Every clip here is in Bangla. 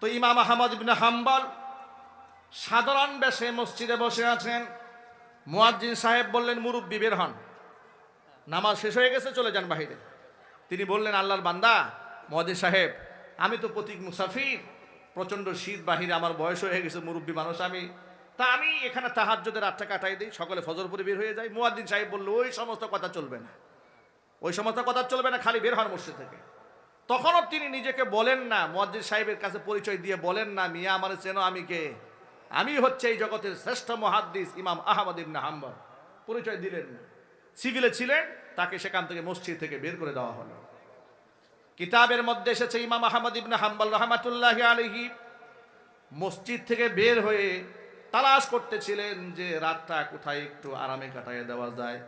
তো ইমাম আহমদ ইবনে হাম্বল সাধারণ বেশে মসজিদে বসে আছেন। মুয়াজ্জিন সাহেব বললেন, মুরব্বি বের হন, নামাজ শেষ হয়ে গেছে, চলে যান বাহিরে। তিনি বললেন, আল্লাহর বান্দা মুয়াজ্জিন সাহেব, আমি তো পথিক মুসাফির, প্রচণ্ড শীত, বাহিরে আমার বয়স হয়ে গেছে, মুরব্বী মানুষ আমি এখানে তাহাজ্জুদের রাতটা কাটাই দিই, সকালে ফজর পরে বের হয়ে যাই। মুয়াজ্জিন সাহেব বলল, ওই সমস্ত কথা চলবে না, ওই সমস্ত কথা চলবে না, খালি বের হন মসজিদ থেকে। তখনও তিনি নিজেকে বলেন না, মুয়াজ্জিন সাহেবের কাছে পরিচয় দিয়ে বলেন না, মিয়া আমার চেনো, আমি কে? আমি হচ্ছে এই জগতের শ্রেষ্ঠ মুহাদ্দিস ইমাম আহমদ ইবনে হাম্বল। পরিচয় দিলেন না। সিভিলে ছিলেন, তাকে সেখান থেকে মসজিদ থেকে বের করে দেওয়া হলো। কিতাবের মধ্যে এসেছে ইমাম আহমদ ইবনে হাম্বল রাহমাতুল্লাহি আলাইহি মসজিদ থেকে বের হয়ে তালাশ করতেছিলেন যে রাতটা কোথায় একটু আরামে কাটাইয়ে দেওয়া যায়।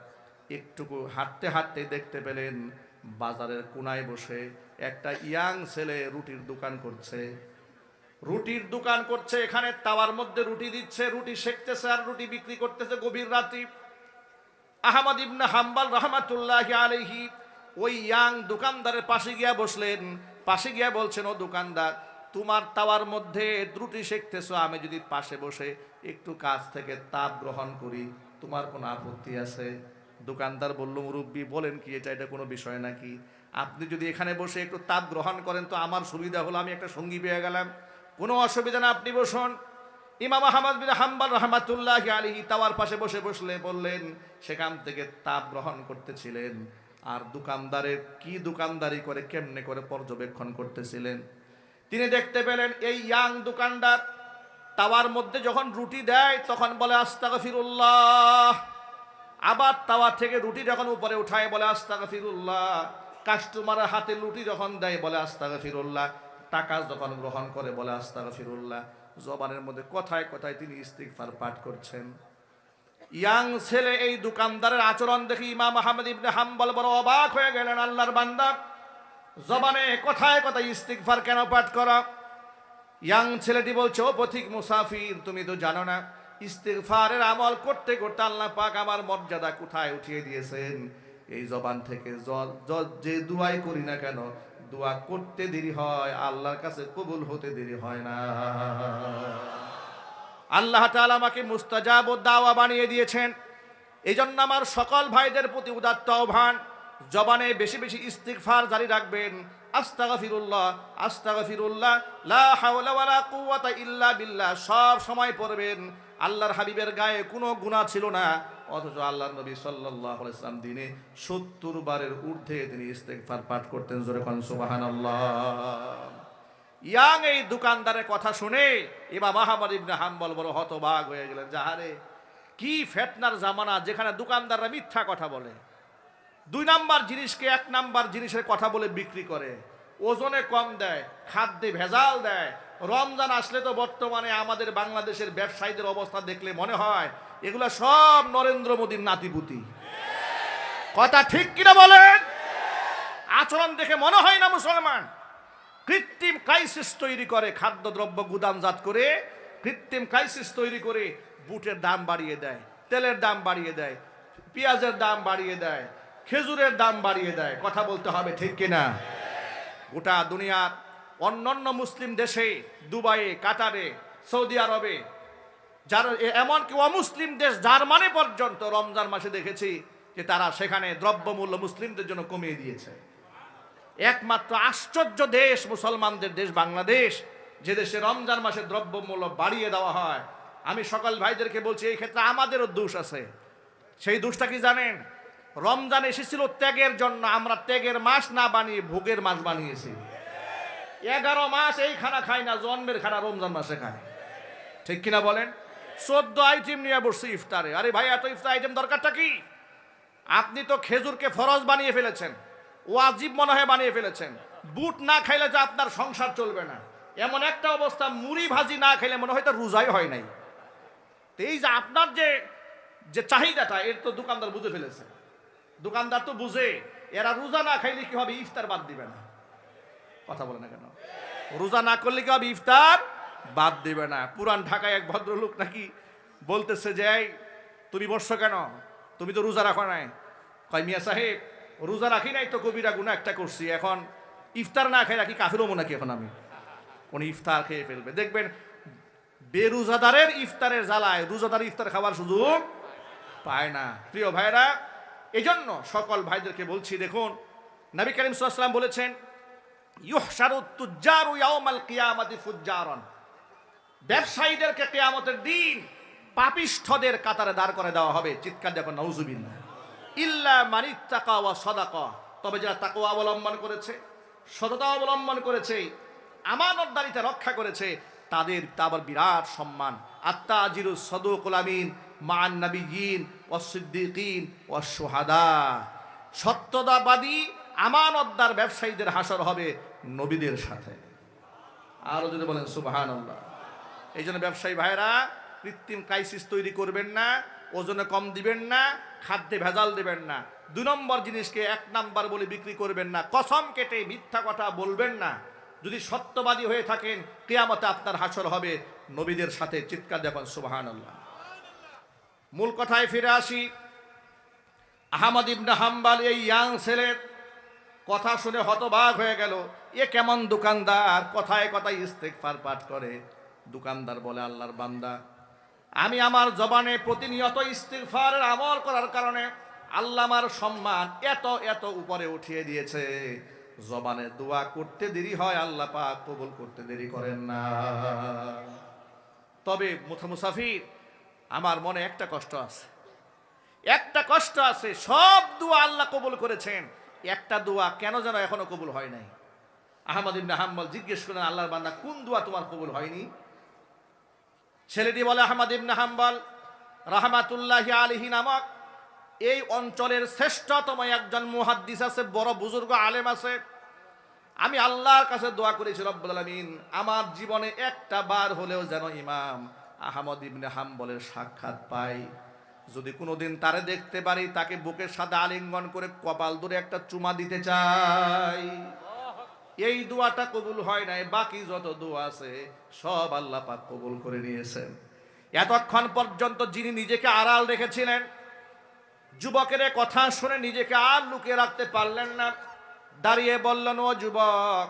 একটুকু হাঁটতে হাঁটতে দেখতে পেলেন বাজারের কোনায় বসে একটা ইয়াং ছেলে রুটির দোকান করছে। এখানে তাওয়ার মধ্যে রুটি দিচ্ছে, রুটি সেকতেছে আর রুটি বিক্রি করতেছে গভীর রাতে। আহমদ ইবনে হাম্বল রাহমাতুল্লাহি আলাইহি ওই ইয়াং দোকানদারের পাশে গিয়া বসলেন। পাশে গিয়া বলছেন, ও দোকানদার, তোমার তাওয়ার মধ্যে রুটি সেকতেছো, আমি যদি পাশে বসে একটু কাছ থেকে তাপ গ্রহণ করি, তোমার কোনো আপত্তি আছে? দোকানদার বলল, মুরব্বি বলেন কি, এটা কোনো বিষয় নাকি? আপনি যদি এখানে বসে একটু তাপ গ্রহণ করেন তো আমার সুবিধা হলো, আমি একটা সঙ্গী পেয়ে গেলাম, কোনো অসুবিধা না, আপনি বসুন। ইমাম আহমদ বিন হাম্বল রাহমাতুল্লাহি আলাইহি তাওয়ার পাশে বললেন, সেখান থেকে তাপ গ্রহণ করতেছিলেন। আর দোকানদারের কি দোকানদারি করে, কেমনে করে পর্যবেক্ষণ করতেছিলেন। তিনি দেখতে পেলেন এই ইয়াং দোকানদার তাওয়ার মধ্যে যখন রুটি দেয় তখন বলে আস্তাগফিরুল্লাহ, আবার তাওয়া থেকে রুটি যখন উপরে উঠায় বলে আস্তাগফিরুল্লাহ, কাস্টমারের হাতে রুটি যখন দেয় বলে আস্তাগফিরুল্লাহ, টাকা যখন গ্রহণ করে বলে আস্তাগফিরুল্লাহ। জবানের মধ্যে কথায় কথায় তিনি ইস্তিগফার পাঠ করছেন। ইয়াং ছেলে এই দোকানদারের আচরণ দেখে ইমাম আহমদ ইবনে হাম্বল বড় অবাক হয়ে গেলেন। আল্লাহর বান্দা, জবানে কথায় কথায় ইস্তিগফার কেন পাঠ করা? ইয়াং ছেলেটি বলছে, ও পথিক মুসাফির, তুমি তো জানো না ইস্তিগফারের আমল করতে করতে আল্লাহ পাক আমার মর্যাদা কোথায় উঠিয়ে দিয়েছেন। এই জবান থেকে যে দুয়াই করি না কেন, দোয়া করতে দেরি হয়, আল্লাহর কাছে কবুল হতে দেরি হয় না। আল্লাহ তাআলা আমাকে মুস্তাজাব ও দাওয়া বানিয়ে দিয়েছেন। এই জন্য আমার সকল ভাইদের প্রতি উদাত্ত আহ্বান, জবানে বেশি বেশি ইস্তিগফার জারি রাখবেন। আস্তাগফিরুল্লাহ, আস্তাগফিরুল্লাহ, লা হাওলা ওয়ালা কুওয়াতা ইল্লা বিল্লাহ সব সময় পড়বেন। আল্লাহর হাবিবের গায়ে কোনো গুনাহ ছিল না, অথচ আল্লাহর নবী সাল্লাল্লাহু আলাইহি ওয়াসাল্লাম দিনে 70 বারের ঊর্ধ্বে তিনি ইস্তিগফার পাঠ করতেন। জোরে কোন সুবহানাল্লাহ। ইয়াং এই দোকানদারের কথা শুনে ইমাম আহমদ ইবনে হাম্বল বড় হতবাক হয়ে গেলেন। যাহারে কি ফেতনার জামানা, যেখানে দোকানদাররা মিথ্যা কথা বলে, 2 নাম্বার জিনিসকে 1 নাম্বার জিনিসের কথা বলে বিক্রি করে, ওজনে কম দেয়, খাদ্যে ভেজাল দেয়। রমজান আসলে তো বর্তমানে আমাদের বাংলাদেশের ব্যবসায়ীদের অবস্থা দেখলে মনে হয় এগুলা সব নরেন্দ্র মোদীর নাতিপুতি। কথা ঠিক কিনা বলেন? আচরণ দেখে মনে হয় না মুসলমান। কৃত্রিম ক্রাইসিস তৈরি করে, খাদ্যদ্রব্য গুদামজাত করে কৃত্রিম ক্রাইসিস তৈরি করে বুটের দাম বাড়িয়ে দেয়, তেলের দাম বাড়িয়ে দেয়, পেঁয়াজের দাম বাড়িয়ে দেয়, খেজুরের দাম বাড়িয়ে দেয়। কথা বলতে হবে ঠিক কিনা? গোটা দুনিয়ার অন্যান্য মুসলিম দেশে, দুবাইয়ে, কাতারে, সৌদি আরবে, যারা এমনকি অমুসলিম দেশ জার্মানি পর্যন্ত রমজান মাসে দেখেছি যে তারা সেখানে দ্রব্যমূল্য মুসলিমদের জন্য কমিয়ে দিয়েছে। একমাত্র আশ্চর্য দেশ মুসলমানদের দেশ বাংলাদেশ, যে দেশে রমজান মাসে দ্রব্যমূল্য বাড়িয়ে দেওয়া হয়। আমি সকল ভাইদেরকে বলছি, এই ক্ষেত্রে আমাদেরও দোষ আছে। সেই দোষটা কি জানেন? রমজান এসেছিল ত্যাগের জন্য, আমরা ত্যাগের মাস না বানিয়ে ভোগের মাস বানিয়েছি। 11 মাস এই খানা খায় না, জন্মের খানা রমজান মাসে খায়। ঠিক কিনা বলেন? 14 আইটেম নিয়ে বসছি ইফতারে। আরে ভাই, এত ইফতার আইটেম দরকারটা কি? আপনি তো খেজুরকে ফরজ বানিয়ে ফেলেছেন, ওয়াজিব মনে হয় বানিয়ে ফেলেছেন। বুট না খাইলে যে আপনার সংসার চলবে না, এমন একটা অবস্থা। মুড়ি ভাজি না খাইলে মনে হয় তো রোজাই হয় নাই। তো এই যে আপনার যে চাহিদাটা, এর তো দোকানদার বুঝে ফেলেছে। দোকানদার তো বুঝে এরা রোজা না খাইলে কি হবে, ইফতার বাদ দিবে না। কথা বলে না কেন? রোজা না করলে কি হবে, ইফতার বাদ দিবে না। পুরান ঢাকায় এক ভদ্রলোক নাকি বলতেছে যে, তুমি বসছো কেন, তুমি তো রোজা রাখো নাই। কয়, মিয়া সাহেব, রোজা রাখি নাই তো কবিরা গুনাহ একটা করছি, এখন ইফতার না খাই রাখি কাফির হবো নাকি এখন আমি? উনি ইফতার খেয়ে ফেলবে। দেখবেন বেরোজাদারের ইফতারের জ্বালায় রোজাদার ইফতার খাওয়ার সুযোগ পায় না। প্রিয় ভাইরা, এজন্য সকল ভাইদেরকে বলছি, দেখুন নবী করিম সাল্লাল্লাহু আলাইহি ওয়াসাল্লাম বলেছেন, ইউহশারুত তুজ্জারু ইয়াউমাল কিয়ামাতি ফুজ্জারান, ব্যবসায়ীদেরকে কিয়ামতের দিন পাপিষ্ঠদের কাতারে দাঁড় করে দেওয়া হবে। চিৎকার দেখুন নাউজুবিল্লাহ। ইল্লা মানিত্তাকা ওয়া সাদাকা, তবে যারা তাকওয়া অবলম্বন করেছে, সততা অবলম্বন করেছে, আমানতদারিতা রক্ষা করেছে, তাদের তারপর বিরাট সম্মান। আত্তাজিরুস সাদুকুল আমিন মান নাবিয়িন ওয়াস সিদ্দিকিন ওয়াস শুহাদা, সত্যতাবাদী আমানতদার ব্যবসায়ীদের হাসর হবে নবীদের সাথে। আরো যদি বলেন সুবহানাল্লাহ। এই জন্য ব্যবসায়ী ভাইরা কৃত্রিম ক্রাইসিস তৈরি করবেন না, ওজনে কম দিবেন না, খাদ্যে ভেজাল দেবেন না। 2 নম্বর জিনিসকে 1 নাম্বার বলে বিক্রি করবেন না, কসম কেটে মিথ্যা কথা বলবেন না। যদি সত্যবাদী হয়ে থাকেন, কিয়ামতে আপনার হাসর হবে নবীদের সাথে। চিৎকার দেখুন সুবহানাল্লাহ। মূল কথায় ফিরে আসি। আহমদ ইবনে হাম্বল এই ইয়াং ছেলের কথা শুনে হতবাক হয়ে গেল। এ কেমন দোকানদার, কথায় কথায় ইস্তেগফার পাঠ করে। দোকানদার বলে, আল্লাহর বান্দা, আমি আমার জবানে প্রতিনিয়ত ইস্তিগফারের আমল করার কারণে আল্লাহ আমার সম্মান এত এত উপরে উঠিয়ে দিয়েছে। জবানে দোয়া করতে দেরি হয়, আল্লাহ পাক কবুল করতে দেরি করেন না। তবে মুসাফির, আমার মনে একটা কষ্ট আছে, একটা কষ্ট আছে। সব দোয়া আল্লাহ কবুল করেছেন, একটা দোয়া কেন যেন এখনো কবুল হয় নাই। আহমদ ইবনে হাম্বল জিজ্ঞেস করেন, আল্লাহর বান্দা, কোন দোয়া তোমার কবুল হয়নি? ছেলেটি বলে, আহমদ ইবনে হাম্বল রাহমাতুল্লাহি আলাইহি নামক এই অঞ্চলের শ্রেষ্ঠতম একজন মুহাদ্দিস আছে, বড় বুজুর্গ আলেম আছে। আমি আল্লাহর কাছে দোয়া করেছি, রব্বুল আলামিন আমার জীবনে একটা বার হলেও যেন ইমাম আহমদ ইবনে হাম্বলের সাক্ষাৎ পাই। যদি কোনোদিন তারে দেখতে পারি, তাকে বুকের সাথে আলিঙ্গন করে কপাল ধরে একটা চুমা দিতে চাই। এই দোয়াটা কবুল হয় নাই, বাকি যত দোয়া আছে সব আল্লাহ পাক কবুল করে নিয়েছেন। এতক্ষণ পর্যন্ত যিনি নিজেকে আড়াল রেখেছিলেন, যুবকের কথা শুনে নিজেকে আর লুকিয়ে রাখতে পারলেন না, দাঁড়িয়ে বললেন, ও যুবক,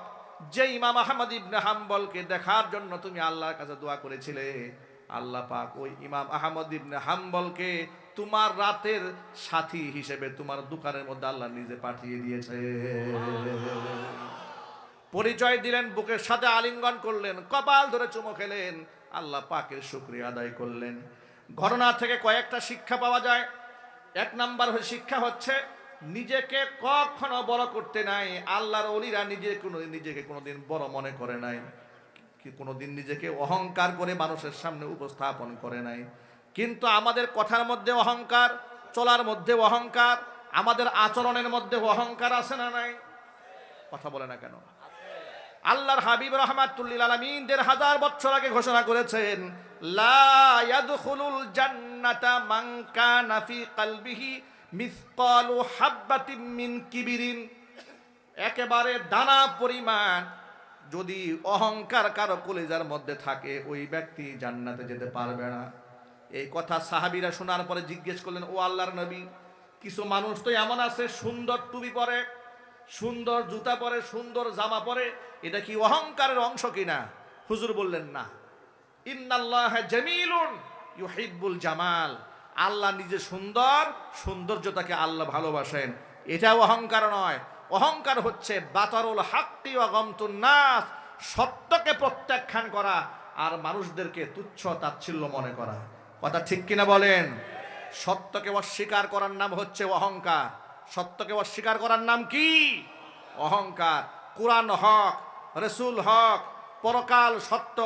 যে ইমাম আহমদ ইবনে হাম্বলকে দেখার জন্য তুমি আল্লাহর কাছে দোয়া করেছিলে, আল্লাহ পাক ওই ইমাম আহমদ ইবনে হাম্বলকে তোমার রাতের সাথী হিসেবে তোমার দোকানের মধ্যে আল্লাহ নিজে পাঠিয়ে দিয়েছে। পরিচয় দিলেন, বুকের সাথে আলিঙ্গন করলেন, কপাল ধরে চুমো খেলেন, আল্লাহ পাকের শুকরিয়া আদায় করলেন। ঘটনা থেকে কয়েকটা শিক্ষা পাওয়া যায়। 1 নাম্বার শিক্ষা হচ্ছে, নিজেকে কখনো বড় করতে নাই। আল্লাহর ওলিরা নিজেকে কোনোদিন বড় মনে করে নাই, কোনোদিন নিজেকে অহংকার করে মানুষের সামনে উপস্থাপন করে নাই। কিন্তু আমাদের কথার মধ্যে অহংকার, চলার মধ্যে অহংকার, আমাদের আচরণের মধ্যে অহংকার আছে না নাই? কথা বলে না কেন? আল্লাহর হাবিব রাহমাতুল্লিল আলামিন 1000 বছর আগে ঘোষণা করেছেন, লা ইয়াদখুলুল জান্নাতা মান কানা ফি কলবিহি মিসকালু হাববাতিন মিন কিবরিন। একেবারে দানা পরিমাণ যদি অহংকার কারো কলিজার মধ্যে থাকে, ওই ব্যক্তি জান্নাতে যেতে পারবে না। এই কথা সাহাবীরা শোনার পরে জিজ্ঞেস করলেন, ও আল্লাহর নবী, কিছু মানুষ তো এমন আছে সুন্দর টুপি পরে, সুন্দর জুতা পরে, সুন্দর জামা পরে, এটা কি অহংকারের অংশ কিনা? হুজুর বললেন, না। ইন্নাল্লাহা জামিলুন ইউহিব্বুল জামাল, আল্লাহ নিজে সুন্দর, সৌন্দর্যতাকে আল্লাহ ভালোবাসেন। এটা অহংকার নয়। অহংকার হচ্ছে বাতারুল হাক্কি ওয়া গামতুন নাস, সত্যকে প্রত্যাখ্যান করা আর মানুষদেরকে তুচ্ছ তাচ্ছিল্য মনে করা। কথা ঠিক কিনা বলেন? সত্যকে অস্বীকার করার নাম হচ্ছে অহংকার। সত্যকে অস্বীকার করার নাম কি? অহংকার। কুরআন হক, রাসূল হক, পরকাল সত্য,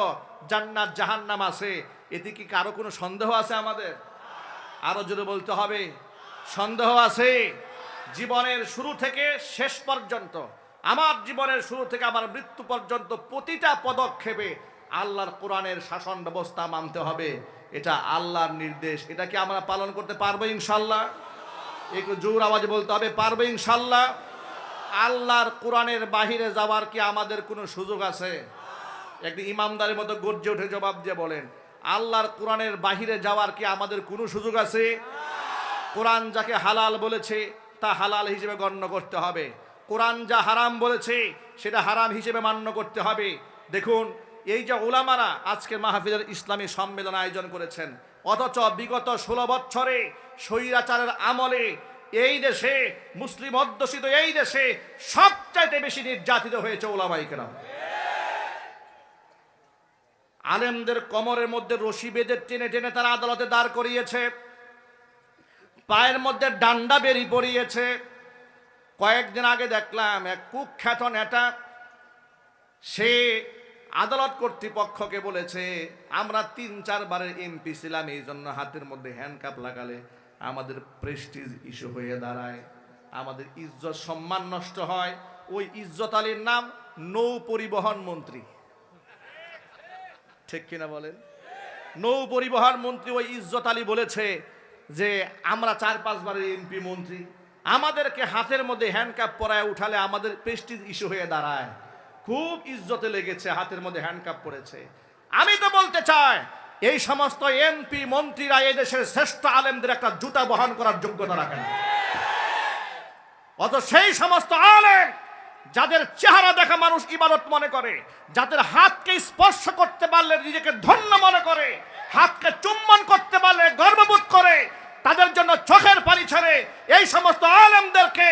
জান্নাত জাহান্নাম আছে, এতে কি কারো কোনো সন্দেহ আছে আমাদের? আরো জোরে বলতে হবে, সন্দেহ আছে? জীবনের শুরু থেকে শেষ পর্যন্ত, আমার জীবনের শুরু থেকে আমার মৃত্যু পর্যন্ত প্রতিটা পদক্ষেপে আল্লাহর কোরআনের শাসন ব্যবস্থা মানতে হবে। এটা আল্লাহর নির্দেশ। এটা কি আমরা পালন করতে পারবো ইনশাল্লাহ? একটু জোর আওয়াজে বলতে হবে, পারবো ইনশাল্লাহ। আল্লাহর কোরআনের বাহিরে যাওয়ার কি আমাদের কোনো সুযোগ আছে? একটি ইমামদারের মতো গর্জে উঠে জবাব দিয়ে বলেন, আল্লাহর কোরআনের বাহিরে যাওয়ার কি আমাদের কোনো সুযোগ আছে? কোরআন যাকে হালাল বলেছে তা হালাল হিসেবে গণ্য করতে হবে। কোরআন যা হারাম বলেছে সেটা হারাম হিসেবে মান্য করতে হবে। দেখুন, এই যে উলামারা আজকে মাহফিলের ইসলামী সম্মেলন আয়োজন করেছেন, অথচ বিগত 16 বছরে স্বৈরাচারের আমলে এই দেশে মুসলিম অধ্যুষিত এই দেশে সবচাইতে বেশি নির্যাতিত হয়েছে উলামায়ে কেরাম। আলেমদের কোমরের মধ্যে রশি বেঁধে টেনে টেনে তারা আদালতে দাঁড় করিয়েছে, পায়ের মধ্যে ডান্ডা বেরিয়ে পড়িয়েছে। কয়েকদিন আগে দেখলাম এক কুখ্যাত নেতা, সে আদালত কর্তৃপক্ষকে বলেছে আমরা 3-4 বারের এমপি ছিলাম, এই জন্য হাতের মধ্যে হ্যান্ডকাপ লাগালে আমাদের প্রেস্টিজ ইস্যু হয়ে দাঁড়ায়, আমাদের ইজ্জত সম্মান নষ্ট হয়। ওই ইজ্জত আলীর নাম নৌ পরিবহন মন্ত্রী, ঠিক কিনা বলেন? নৌ পরিবহন মন্ত্রী ওই ইজ্জত আলী বলেছে যে আমরা 4-5 বারের এমপি মন্ত্রী, আমাদেরকে হাতের মধ্যে হ্যান্ডকাপ পরায় উঠালে আমাদের প্রেস্টিজ ইস্যু হয়ে দাঁড়ায়। খুব ইজ্জতে লেগেছে, হাতের মধ্যে হ্যান্ডকাপ পরেছে। আমি তো বলতে চাই এই সমস্ত এমপি মন্ত্রীরা এই দেশের শ্রেষ্ঠ আলেমদের একটা জুতা বহন করার যোগ্যতা রাখেন। অত সেই সমস্ত আলেম যাদের চেহারা দেখা মানুষ ইবাদত মনে করে, যাদের হাতকে স্পর্শ করতে পারলে নিজেকে ধন্য মনে করে, হাতকে চুম্বন করতে পারলে গর্ববোধ করে, তাদের জন্য চোখের পানি ছেড়ে এই সমস্ত আলেমদেরকে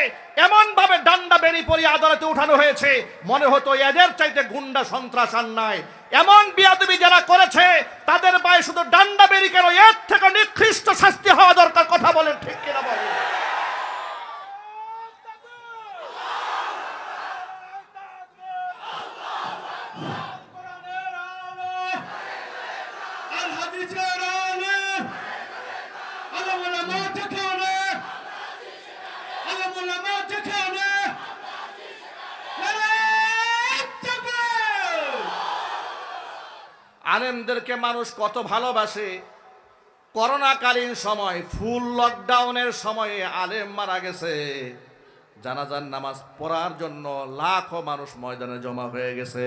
এমন ভাবে ডান্ডা বেরিয়ে পড়িয়ে আদালতে উঠানো হয়েছে, মনে হতো এদের চাইতে গুন্ডা সন্ত্রাস আর নাই। এমন বিয়াদবি যারা করেছে তাদের পায়ে শুধু ডান্ডা বেরি কেন, এর থেকে নিকৃষ্ট শাস্তি হওয়া দরকার। কথা বলেন ঠিক কিনা বলেন? আলেমদেরকে মানুষ কত ভালোবাসে। করোনাকালীন সময় ফুল লকডাউনের সময়ে আলেম মারা গেছে, জানাজার নামাজ পড়ার জন্য লাখো মানুষ ময়দানে জমা হয়ে গেছে,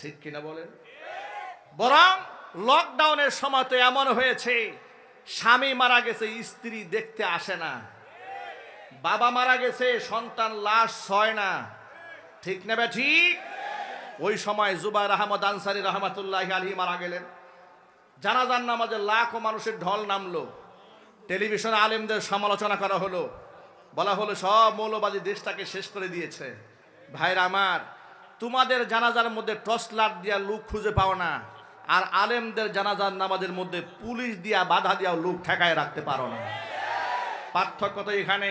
ঠিক কিনা বলেন? বরং লকডাউনের সময় তো এমন হয়েছে স্বামী মারা গেছে স্ত্রী দেখতে আসে না, বাবা মারা গেছে সন্তান লাশ ছয় না, ঠিক নেবে ঠিক? ওই সময় জুবাইর আহমদ আনসারী রহমাতুল্লাহি আলাইহি মারা গেলেন, জানাজার নামাজে লাখো মানুষের ঢল নামলো, টেলিভিশনে আলেমদের সমালোচনা করা হলো, বলা হলো সব মৌলবাদী দেশটাকে শেষ করে দিয়েছে। ভাইরা আমার, তোমাদের জানাজার মধ্যে টর্চ লাইট দিয়া লোক খুঁজে পাও না, আর আলেমদের জানাজার নামাজের মধ্যে পুলিশ দিয়া বাধা দিয়া লোক ঠেকায় রাখতে পারো না। পার্থক্য তো এখানে।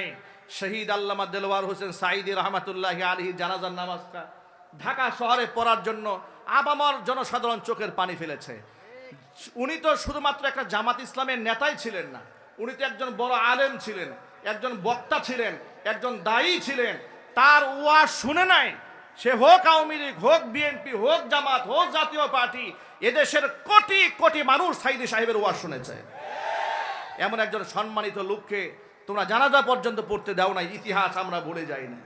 শহীদ আল্লামা দেলোয়ার হোসেন সাঈদী রহমাতুল্লাহি আলাইহি জানাজার নামাজটা ঢাকা শহরে পড়ার জন্য আবামর জনসাধারণ চোখের পানি ফেলেছে। উনি তো শুধুমাত্র একটা জামাত ইসলামের নেতাই ছিলেন না, উনি তো একজন বড় আলেম ছিলেন, একজন বক্তা ছিলেন, একজন দায়ী ছিলেন। তার ওয়াজ শুনে নাই সে, হোক আওয়ামী লীগ, হোক বিএনপি, হোক জামাত, হোক জাতীয় পার্টি, এদেশের কোটি কোটি মানুষ সাঈদী সাহেবের ওয়াজ শুনেছে। এমন একজন সম্মানিত লোককে তোমরা জানাজা পর্যন্ত পড়তে দাও না, ইতিহাস আমরা ভুলে যাই না।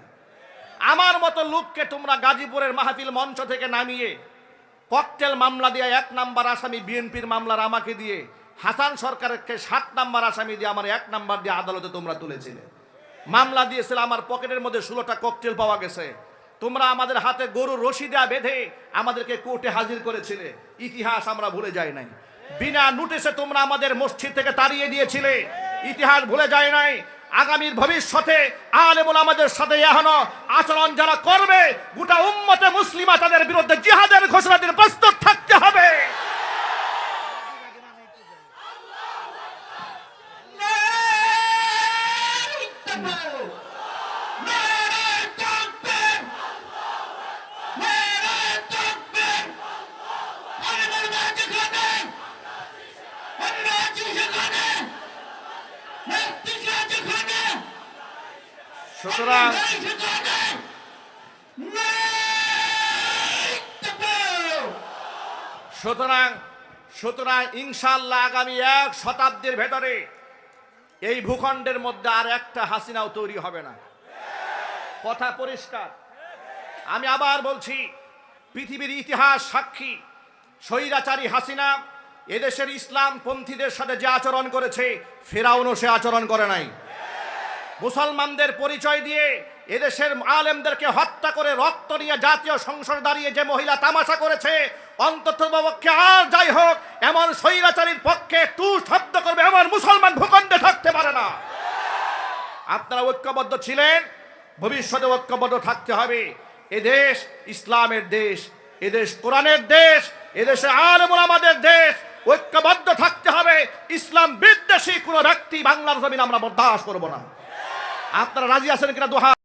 আমার মতো লোককে তোমরা গাজীপুরের মাহফিল মঞ্চ থেকে নামিয়ে ককটেল মামলা দিয়ে 1 নাম্বার আসামি, বিএনপির মামলার আমাকে দিয়ে হাসান সরকারকে 7 নাম্বার আসামি দিয়ে আমার 1 নাম্বার দিয়ে আদালতে তোমরা তুলেছিলে। মামলা দিয়েছিল, আমার পকেটের মধ্যে 16টা ককটেল পাওয়া গেছে। তোমরা আমাদের হাতে গরুর রশি দেয়া বেঁধে আমাদেরকে কোর্টে হাজির করেছিলে, ইতিহাস আমরা ভুলে যাই নাই। বিনা নোটিশে তোমরা আমাদের মসজিদ থেকে তাড়িয়ে দিয়েছিলে, ইতিহাস ভুলে যায় নাই। আগামীর ভবিষ্যতে আলেম ওলামাদের সাথে এখনো আচরণ যারা করবে, গোটা উম্মতে মুসলিমা তাদের বিরুদ্ধে জিহাদের ঘোষণা দিয়ে প্রস্তুত থাকতে হবে। সুতরাং ইনশাআল্লাহ আগামী 1 শতাব্দীর ভেতরে এই ভূখণ্ডের মধ্যে আর একটা হাসিনাও তৈরি হবে না, কথা পরিষ্কার। আমি আবার বলছি, পৃথিবীর ইতিহাস সাক্ষী, স্বৈরাচারী হাসিনা এদেশের ইসলাম পন্থীদের সাথে যে আচরণ করেছে, ফেরাউনও সে আচরণ করে নাই। মুসলমানদের পরিচয় দিয়ে এদেশের আলেমদেরকে হত্যা করে রক্ত নিয়ে জাতীয় সংসদে দাঁড়িয়ে যে মহিলা তামাশা করেছে, অন্ততপক্ষে আর যাই হোক এমন স্বৈরাচারীর পক্ষে টু শব্দ করবে এমন মুসলমান ভূখণ্ডে থাকতে পারে না। আপনারা ঐক্যবদ্ধ ছিলেন, ভবিষ্যতে ঐক্যবদ্ধ থাকতে হবে। এদেশ ইসলামের দেশ, এদেশ কোরআনের দেশ, এদেশে আলেম ওলামাদের দেশ। ঐক্যবদ্ধ থাকতে হবে। ইসলাম বিদ্বেষী কোনো ব্যক্তি বাংলার জমিন আমরা বরদাস্ত করব না। আপনারা রাজি আছেন কিনা? দোহা